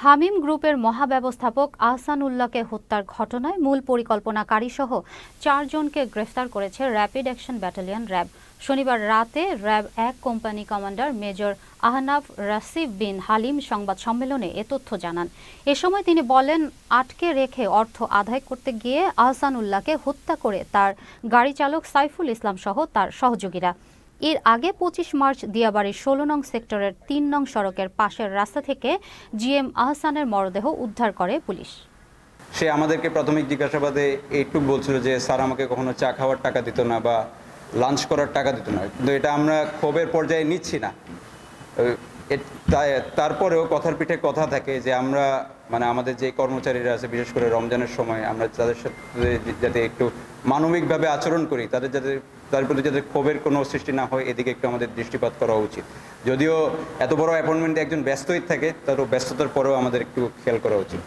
হামিম গ্রুপের মহাব্যবস্থাপক আহসানুল্লাহকে হত্যার ঘটনায় মূল পরিকল্পনাকারীসহ 4 জনকে গ্রেফতার করেছে র্যাপিড অ্যাকশন ব্যাটালিয়ন র্যাব। শনিবার রাতে র্যাব-1 company commander major Ahnaf Rasif bin Halim সংবাদ সম্মেলনে এ তথ্য জানান। এ সময় তিনি বলেন, আটকে রেখে অর্থ আদায় করতে গিয়ে আহসানুল্লাহকে হত্যা করে তার গাড়ি চালক সাইফুল ইসলাম সহ তার সহযোগীরা। এর আগে 25 মার্চ দিয়াবাড়ির 16 নং সেক্টরের 3 নং সড়কের পাশের রাস্তা থেকে জিএম আহসানের মরদেহ উদ্ধার করে পুলিশ। সে আমাদেরকে প্রাথমিক জিজ্ঞাসাবাদে এইটুকু বলছিল যে স্যার আমাকে কখনো চা খাওয়ার টাকা দিত না বা লাঞ্চ করার টাকা দিত না, কিন্তু এটা আমরা ক্ষোভের পর্যায়ে নিচ্ছি না। তারপরেও কথার পিঠে কথা থাকে যে আমরা আমাদের যে কর্মচারীরা আছে, বিশেষ করে রমজানের সময় আমরা তাদের সাথে যাতে একটু মানবিকভাবে আচরণ করি, তাদের প্রতি যাতে ক্ষোভের কোনো সৃষ্টি না হয়, এদিকে একটু আমাদের দৃষ্টিপাত করা উচিত। যদিও এত বড় অ্যাপয়েন্টমেন্টে একজন ব্যস্তই থাকে, তারও ব্যস্ততার পরেও আমাদের একটু খেয়াল করা উচিত।